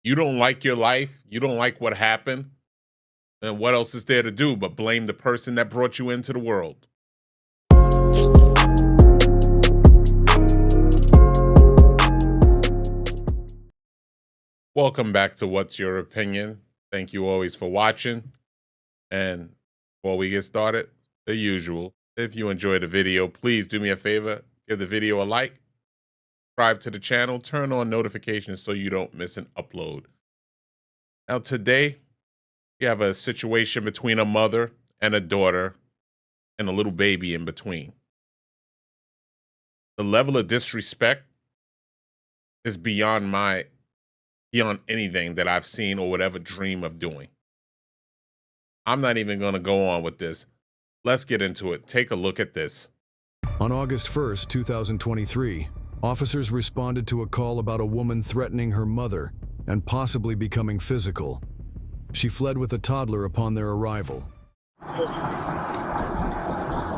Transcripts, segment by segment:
You don't like your life, you don't like what happened, then what else is there to do but blame the person that brought you into the world? Welcome back to What's Your Opinion? Thank you always for watching. And before we get started, the usual, if you enjoyed the video, please do me a favor, give the video a like, subscribe to the channel, turn on notifications so you don't miss an upload. Now today, we have a situation between a mother and a daughter and a little baby in between. The level of disrespect is beyond anything that I've seen or would ever dream of doing. I'm not even going to go on with this. Let's get into it. Take a look at this. On August 1st, 2023, officers responded to a call about a woman threatening her mother and possibly becoming physical. She fled with a toddler upon their arrival.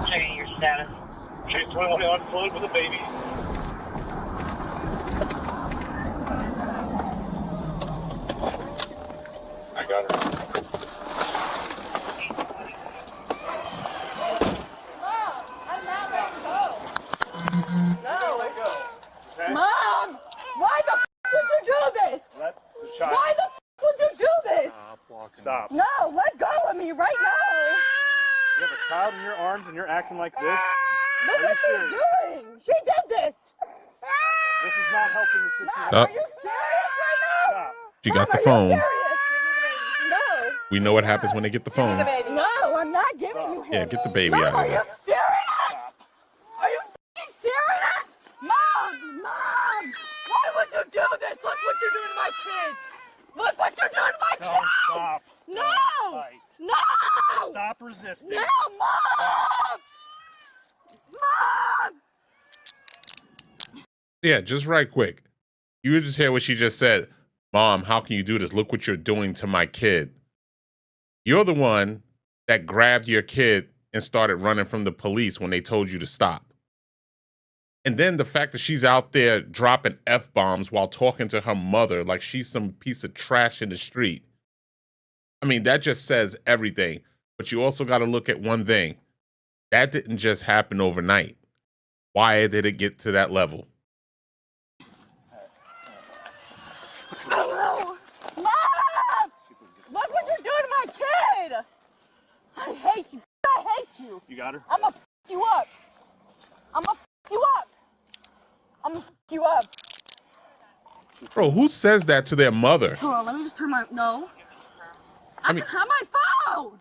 Checking your status. Chase 21 on foot with a baby. I got her. Mom, I'm not letting go. No. Let go. Okay? Mom, why the f would you do this? Let the child. Why the f would you do this? Stop. No, let go of me right now. You have a child in your arms and you're acting like this? Look Are you what she's serious? doing. She did this. This is not helping the situation. Mom, are you serious right now? Stop. She Mom, got the are phone. you serious? No. We know what happens when they get the phone. No, I'm not giving you him. Yeah, get the baby Mom, out are of you there. serious? Are you f***ing serious? Mom! Why would you do this? Look what you're doing to my kid. Look what you're doing to my kid. Don't stop. No! Don't fight. No! Stop resisting. No, Mom! Mom! Yeah, just right quick. You just hear what she just said. Mom, how can you do this? Look what you're doing to my kid. You're the one that grabbed your kid and started running from the police when they told you to stop. And then the fact that she's out there dropping F-bombs while talking to her mother like she's some piece of trash in the street. I mean, that just says everything. But you also got to look at one thing. That didn't just happen overnight. Why did it get to that level? Oh, Mom! Look what you're doing to my kid! I hate you. I hate you. You got her? I'm gonna f you up. I'm gonna f you up. I'm gonna f you up. Bro, who says that to their mother? Hold on, let me just turn my... No. I mean- on my phone!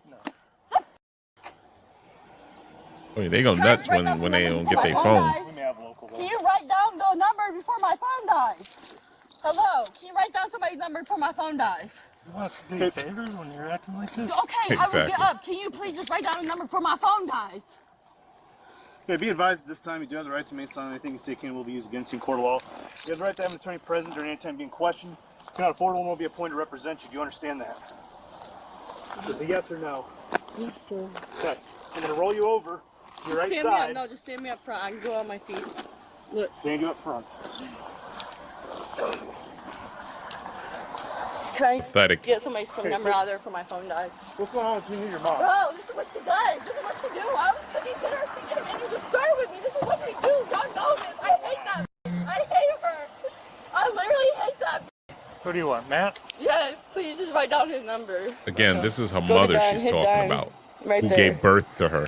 Oh, yeah, they go nuts when they don't get their phone. We may have local. Can you write down the number before my phone dies? Hello? Can you write down somebody's number before my phone dies? You want us to do you favors when you're acting like this? Okay, I will get Exactly. up. Can you please just write down the number before my phone dies? Okay, be advised this time you do have the right to remain silent. Anything you say can will be used against you in court of law. You have the right to have an attorney present during any time being questioned. If you cannot afford one, will be appointed to represent you. Do you understand that? It's a yes or no. Yes, sir. Okay, I'm going to roll you over to your right Stand side. me up. No, just stand me up front. I can go on my feet. Look. Stand you up front. Can I Pathetic. get somebody's phone number out there before my phone dies? What's going on between you and your mom? Bro, this is what she does. This is what she do. I was cooking dinner. She came in and just started with me. This is what she do. Y'all know this. I hate that. I hate her. I literally hate that. Who do you want, Matt? Yes, please just write down his number. Again, this is her Go to mother done, she's hit talking done. about, Right who there. gave birth to her.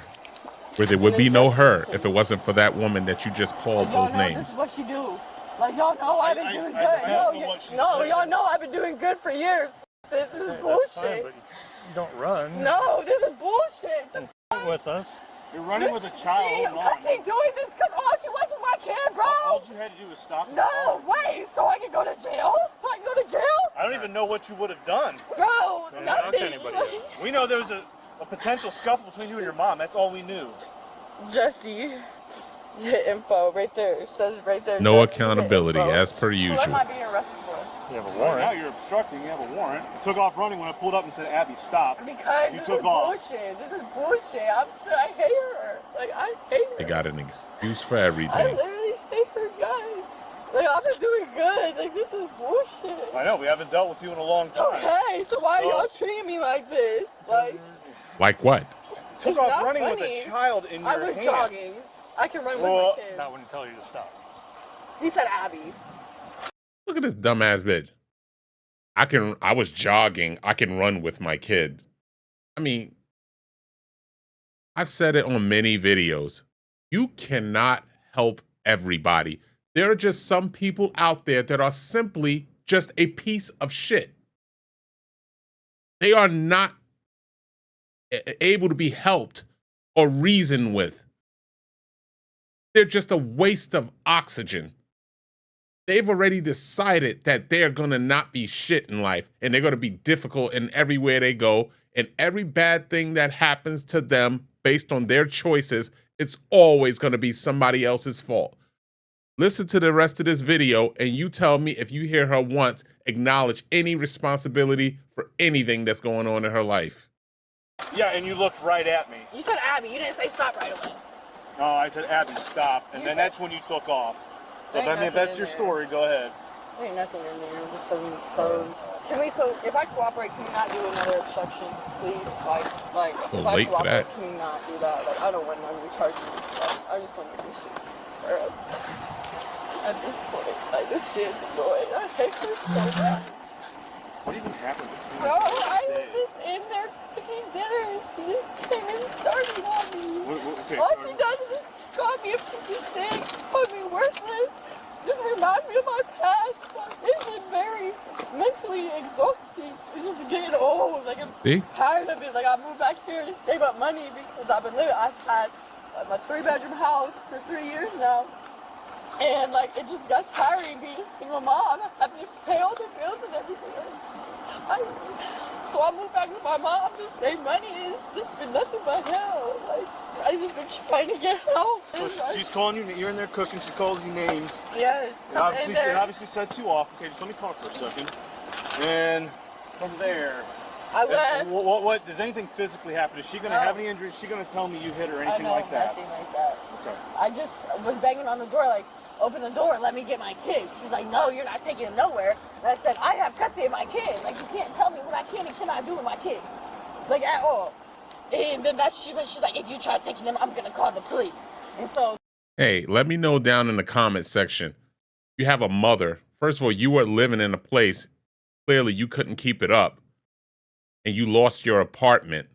Where there would be no her if it wasn't for that woman that you just called Y'all those know this names. is what she do. Like, y'all know I've been doing good. I don't know what she's doing. Y'all know I've been doing good for years. This is bullshit. You don't run. No, this is bullshit. The With us. You're running with a child. Hold on. She doing this because all she wants is my kid, bro. All you had to do was stop. No, wait, so I can go to jail? So I can go to jail? I don't even know what you would have done. Bro, Talk to nothing. anybody. We know there was a potential scuffle between you and your mom. That's all we knew. Jesse, your info right there. It says right there. No Jesse, your accountability, info. as per What am usual. I being arrested for? You have a Right warrant. now you're obstructing. You have a warrant. You took off running when I pulled up and said, Abby, stop. Because You this took is off. bullshit. This is bullshit. I hate her. Like, I hate her. They got an excuse for I everything. literally hate her, guys. Like, I've been doing good. Like, this is bullshit. I know, we haven't dealt with you in a long time. Okay, so why are y'all treating me like this? Like what? Took it's off not running funny. with a child in your I was hand. jogging. I can run with my kids. Not when I tell you to stop. He said Abby. Look at this dumbass bitch. I was jogging. I can run with my kid. I mean, I've said it on many videos. You cannot help everybody. There are just some people out there that are simply just a piece of shit. They are not able to be helped or reasoned with. They're just a waste of oxygen. They've already decided that they're going to not be shit in life, and they're going to be difficult in everywhere they go, and every bad thing that happens to them based on their choices, it's always going to be somebody else's fault. Listen to the rest of this video, and you tell me if you hear her once acknowledge any responsibility for anything that's going on in her life. Yeah, and you looked right at me. You said Abby. You didn't say stop right away. No, I said, Abby, stop. And then that's when you took off. So if that's your story, go ahead. There ain't nothing in there. Just some clothes. So if I cooperate, can you not do another obstruction, please? Like if I late for that. cooperate, can you not do that? Like, I don't want none of you charges. I just want to do shit. At this point, like, this shit is annoying. I hate her so much. What even happened between No, I was just in there cooking dinner and she just came and started on me. Okay, All she does is just call me a piece of shit, call me worthless, just reminds me of my past. It's like very mentally exhausting. It's just getting old. Like, I'm tired of it. Like, I moved back here to save up money because I've had my 3-bedroom house for 3 years now. And like, it just got tiring being a single mom, having to pay all the bills and everything. It's just tiring. So I moved back with my mom to save money, and it's just been nothing but hell. Like, I just been trying to get help. So she's calling you, you're in there cooking, she calls you names. Yes, And obviously sets you off. Okay, just let me talk for a second. And from there, I left. What does anything physically happen? Is she going to have any injuries? Is she going to tell me you hit her or anything like that? Nothing like that. Okay. I just was banging on the door like, open the door and let me get my kid. She's like, no, you're not taking him nowhere. And I said, I have custody of my kid. Like, you can't tell me what I can and cannot do with my kid. Like, at all. And then she's like, if you try taking him, I'm going to call the police. And so. Hey, let me know down in the comment section. You have a mother. First of all, you were living in a place, clearly you couldn't keep it up. And you lost your apartment.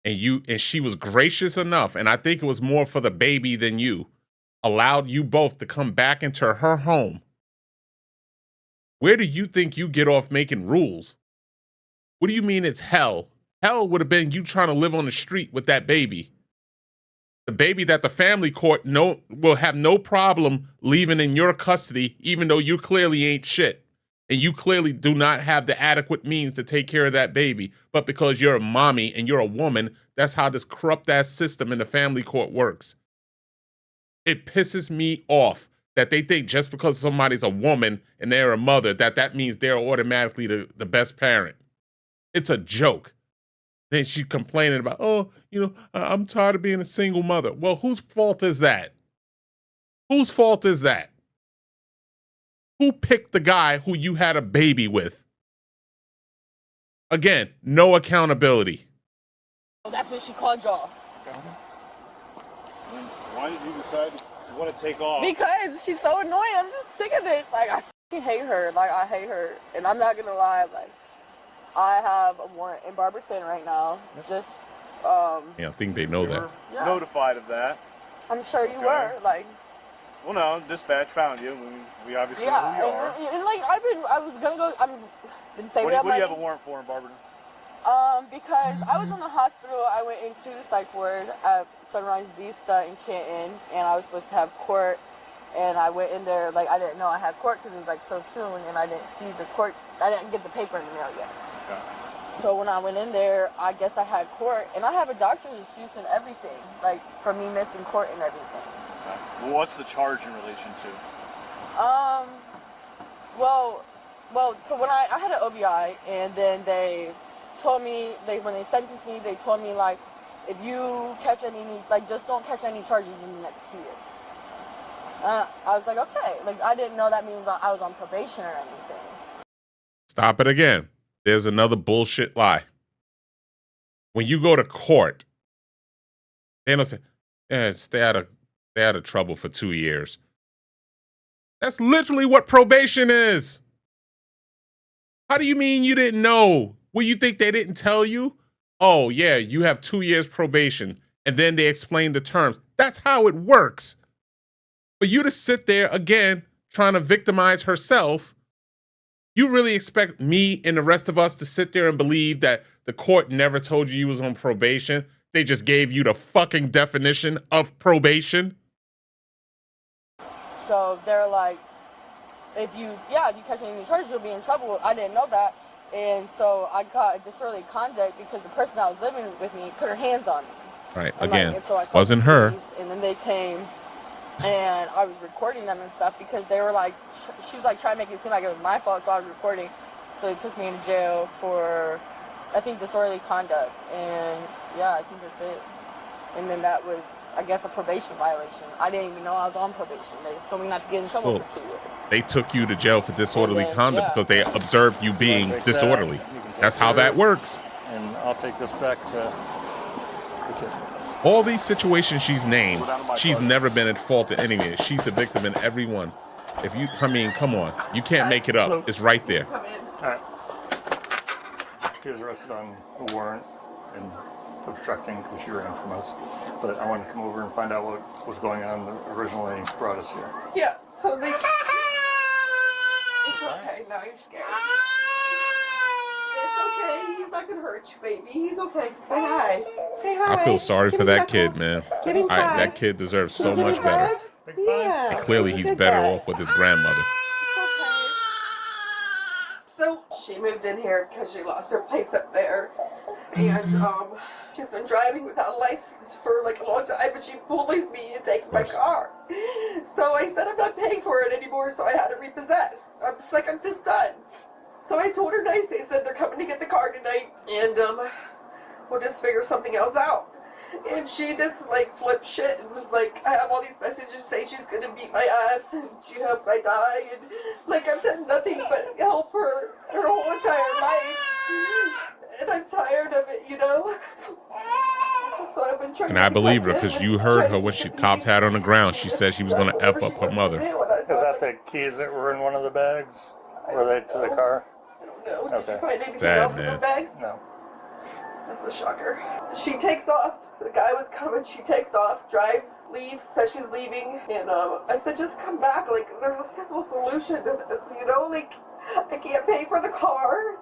And she was gracious enough, and I think it was more for the baby than you, allowed you both to come back into her home. Where do you think you get off making rules? What do you mean it's hell? Hell would have been you trying to live on the street with that baby. The baby that the family court will have no problem leaving in your custody, even though you clearly ain't shit. And you clearly do not have the adequate means to take care of that baby. But because you're a mommy and you're a woman, that's how this corrupt-ass system in the family court works. It pisses me off that they think just because somebody's a woman and they're a mother, that means they're automatically the best parent. It's a joke. Then she's complaining about, I'm tired of being a single mother. Well, whose fault is that? Whose fault is that? Who picked the guy who you had a baby with? Again, no accountability. That's when she called y'all. Why did you decide you want to take off? Because she's so annoying. I'm just sick of it. Like, I fucking hate her. Like, I hate her. And I'm not gonna lie. Like, I have a warrant in Barberton right now. Just, Yeah, I think they know that. Yeah. Notified of that. I'm sure you were. Like. Well, no, dispatch found you. We obviously know who you are. And like, I was gonna go. Been saving What up do money. you have a warrant for in Barberton? Because I was in the hospital. I went into the psych ward at Sunrise Vista in Canton, and I was supposed to have court. And I went in there, like, I didn't know I had court because it was like so soon, and I didn't see the court. I didn't get the paper in the mail yet. Okay. So when I went in there, I guess I had court, and I have a doctor's excuse and everything, like for me missing court and everything. Okay. Well, what's the charge in relation to? Well, so when I had an OBI, and then they told me, when they sentenced me, they told me, like, if you catch any, like, just don't catch any charges in the next 2 years. I was like, okay. Like, I didn't know that means I was on probation or anything. Stop it again. There's another bullshit lie. When you go to court, they don't say, stay out of trouble for 2 years. That's literally what probation is. How do you mean you didn't know? Well, you think they didn't tell you? Oh, yeah, you have 2 years probation. And then they explain the terms. That's how it works. For you to sit there, again, trying to victimize herself, you really expect me and the rest of us to sit there and believe that the court never told you was on probation? They just gave you the fucking definition of probation? So they're like, if you catch any charges, you'll be in trouble. I didn't know that. And so I got disorderly conduct because the person that was living with me put her hands on me. Right, And again, and so I called wasn't the her. police, and then they came, and I was recording them and stuff because they were like, she was like trying to make it seem like it was my fault, so I was recording. So they took me into jail for, I think, disorderly conduct. And yeah, I think that's it. And then that was, I guess, a probation violation. I didn't even know I was on probation. They just told me not to get in trouble for 2 years. They took you to jail for disorderly conduct because they observed you being take disorderly. that. You can take That's how that yours. works. And I'll take this back to the kid. All these situations she's named, she's never been at fault in any of it. She's the victim in every one. If you, I mean, come on. You can't make it up. It's right there. All right. She was arrested on a warrant and obstructing because she ran from us. But I wanted to come over and find out what was going on that originally brought us here. Yeah, so they... It's okay, now he's scared. It's okay, he's not gonna hurt you, baby. He's okay. Say hi. Say hi. I feel sorry for that kid, man. Give him five. That kid deserves so Give him much better. five? Big five? Yeah. And clearly he's Good better guy. off with his grandmother. Okay. So she moved in here because she lost her place up there, and she's been driving without a license for like a long time. But she bullies me and takes my car. So I said I'm not paying for it anymore. So I had it repossessed. I'm just like, I'm just done. So I told her nicely. I said they're coming to get the car tonight, and we'll just figure something else out. And she just like flipped shit and was like, I have all these messages saying she's gonna beat my ass and she hopes I die, and like I've done nothing but help her whole entire life, and I'm tired of it, you know. So I've been trying. And I believe her because you heard her when she cops had on the ground. She said she was going to F up her mother. Is that the keys that were in one of the bags? Were they to the car? I don't know. Did Okay. you find anything Sad, else in man. the bags? No. That's a shocker. She takes off. The guy was coming. She takes off, drives, leaves, says she's leaving. And I said, just come back. Like, there's a simple solution to this, you know? Like, I can't pay for the car.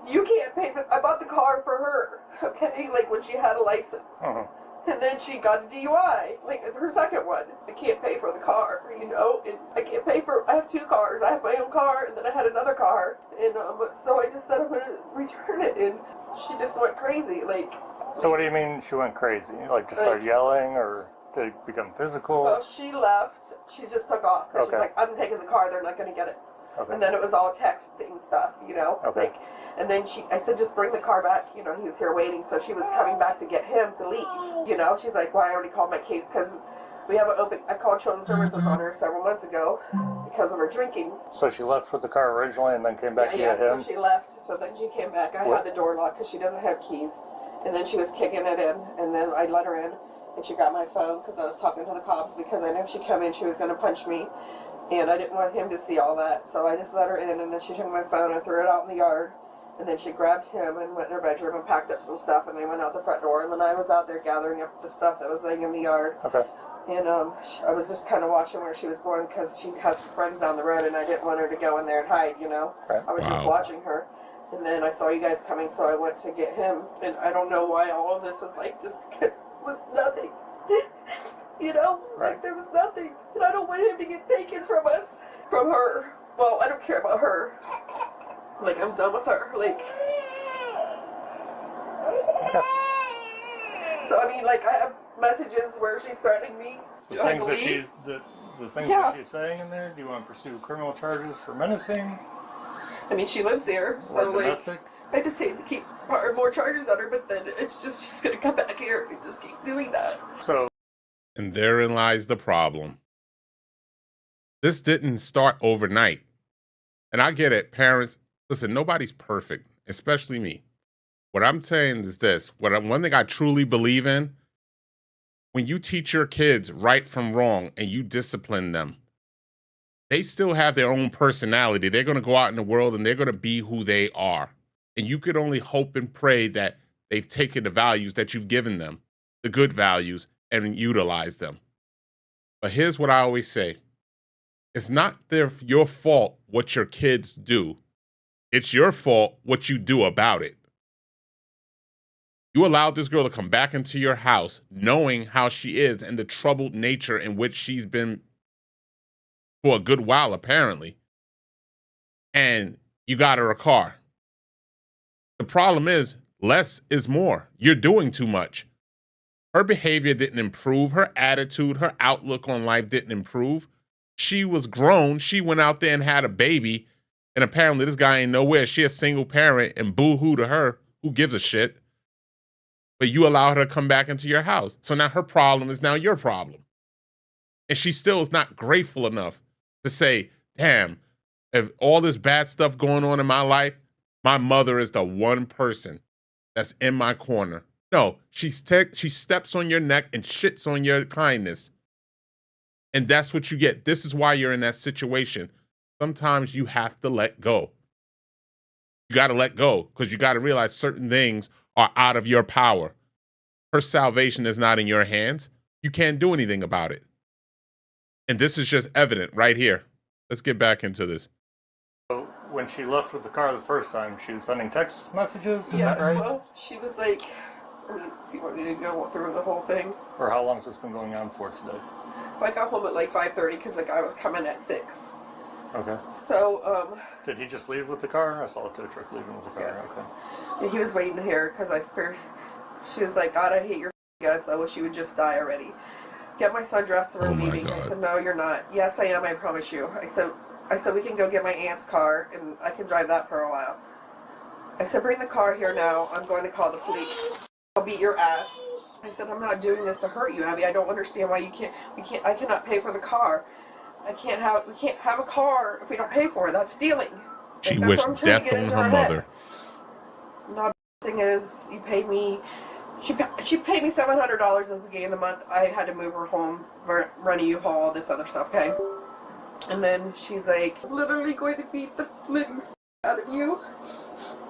You can't pay for... I bought the car for her, okay? Like, when she had a license. Uh-huh. And then she got a DUI, like her second one. I can't pay for the car, you know? And I can't pay for... I have two cars. I have my own car, and then I had another car. And so I just said I'm going to return it. And she just went crazy, like... So what do you mean she went crazy? Like just started yelling, or did it become physical? Well, she left. She just took off because Okay. she's like, I'm taking the car. They're not going to get it. Okay. And then it was all texting stuff, you know. Okay. Like, and then I said, just bring the car back. You know, he's here waiting. So she was coming back to get him to leave. You know, she's like, well, I already called my case because we have an open. I called Children's Services on her several months ago because of her drinking. So she left with the car originally and then came back to Yeah, get him? so she left. So then she came back. I had the door locked because she doesn't have keys. And then she was kicking it in. And then I let her in. And she got my phone because I was talking to the cops because I knew if she came in, she was going to punch me. And I didn't want him to see all that. So I just let her in. And then she took my phone and threw it out in the yard. And then she grabbed him and went in her bedroom and packed up some stuff. And they went out the front door. And then I was out there gathering up the stuff that was laying in the yard. Okay. And I was just kind of watching where she was going because she has friends down the road. And I didn't want her to go in there and hide, you know. Right. I was just watching her. And then I saw you guys coming, so I went to get him. And I don't know why all of this is like this because it was nothing. You know? Right. Like there was nothing. And I don't want him to get taken from us. From her. Well, I don't care about her. Like, I'm done with her. Like... So, I mean, like, I have messages where she's threatening me. The things that she's that she's saying in there, do you want to pursue criminal charges for menacing? I mean, she lives there, Or so, like... domestic? I just hate to keep more charges on her, but then it's just she's gonna come back here and just keep doing that. So And therein lies the problem. This didn't start overnight. And I get it, parents. Listen, nobody's perfect, especially me. What I'm saying is this: one thing I truly believe in, when you teach your kids right from wrong and you discipline them, they still have their own personality. They're going to go out in the world and they're going to be who they are. And you could only hope and pray that they've taken the values that you've given them, the good values, and utilized them. But here's what I always say: it's not your fault what your kids do. It's your fault what you do about it. You allowed this girl to come back into your house knowing how she is and the troubled nature in which she's been for a good while, apparently. And you got her a car. The problem is, less is more. You're doing too much. Her behavior didn't improve. Her attitude, her outlook on life didn't improve. She was grown. She went out there and had a baby. And apparently this guy ain't nowhere. She a single parent and boo-hoo to her. Who gives a shit? But you allow her to come back into your house. So now her problem is now your problem. And she still is not grateful enough to say, damn, if all this bad stuff going on in my life, my mother is the one person that's in my corner. No, she steps on your neck and shits on your kindness. And that's what you get. This is why you're in that situation. Sometimes you have to let go. You got to let go because you got to realize certain things are out of your power. Her salvation is not in your hands. You can't do anything about it. And this is just evident right here. Let's get back into this. So when she left with the car the first time, she was sending text messages, is Yeah, that right? well, she was like, I mean, if you want me to go through the whole thing. Or how long has this been going on for today? I got home at like 5:30 because the guy was coming at 6. Okay. So, Did he just leave with the car? I saw a tow truck leaving with the car. yeah, he was waiting here because I figured, she was like, God, I hate your guts. I wish you would just die already. Get my son dressed and we're Oh my leaving. I God. said, no, you're not. Yes, I am. I promise you. I said, we can go get my aunt's car and I can drive that for a while. I said, bring the car here now. I'm going to call the police. I'll beat your ass. I said, I'm not doing this to hurt you, Abby. I don't understand why I cannot pay for the car. We can't have a car if we don't pay for it. That's stealing. She That's wished what I'm trying to death get on into her head. mother. No, the thing is, you paid me. She paid me $700 at the beginning of the month. I had to move her home, run a U-Haul, all this other stuff, okay? And then she's like, I'm literally going to beat the living out of you.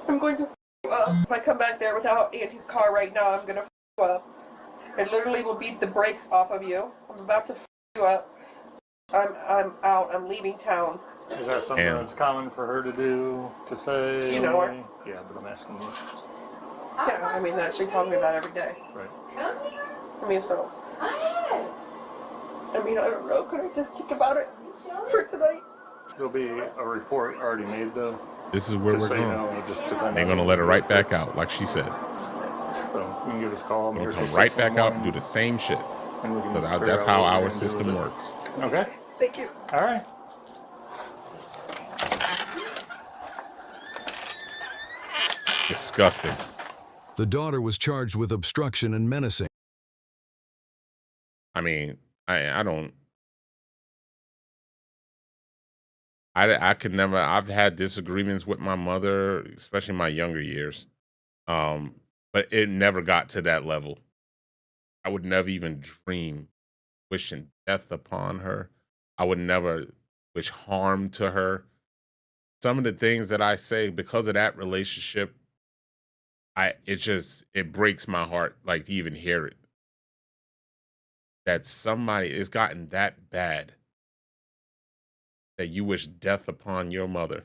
I'm going to you up. If I come back there without Auntie's car right now, I'm going to you up. I literally will beat the brakes off of you. I'm about to you up. I'm out. I'm leaving town. Is that something that's common for her to do, to say? Do you know her? Yeah, but I'm asking you. Yeah, I mean, she tells me that every day. Right. I mean, so. I mean, I don't know. Could I just think about it for tonight? There'll be a report already made, though. This is where Just we're so you going. know, it just depends They're going to let her right back out, like she said. So you can give us a call. I'm We're here going to till come right 6 in the back out and morning, do the same shit. and we can Because figure that's out how what we're our gonna do system with it. works. Okay. Thank you. All right. Disgusting. The daughter was charged with obstruction and menacing. I mean, I don't. I could never. I've had disagreements with my mother, especially in my younger years. But it never got to that level. I would never even dream wishing death upon her. I would never wish harm to her. Some of the things that I say because of that relationship, it breaks my heart like to even hear it. That somebody it's gotten that bad that you wish death upon your mother.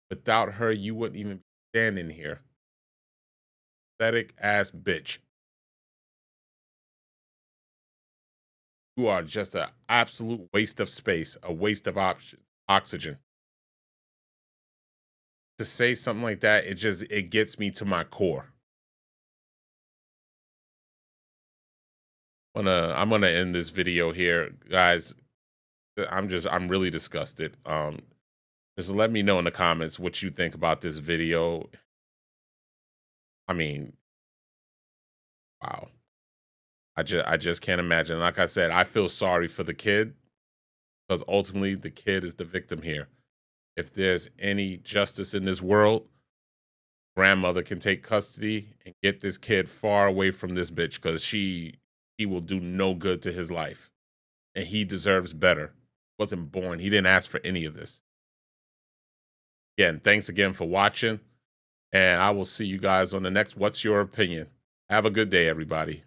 Without her, you wouldn't even be standing here. Pathetic ass bitch. You are just an absolute waste of space, a waste of oxygen. To say something like that, it gets me to my core. I'm gonna end this video here, guys. I'm really disgusted. Just let me know in the comments what you think about this video. I mean, wow. I just can't imagine. Like I said, I feel sorry for the kid. because ultimately the kid is the victim here. If there's any justice in this world, grandmother can take custody and get this kid far away from this bitch, because he will do no good to his life. And he deserves better. Wasn't born. He didn't ask for any of this. Again, thanks again for watching. And I will see you guys on the next What's Your Opinion? Have a good day, everybody.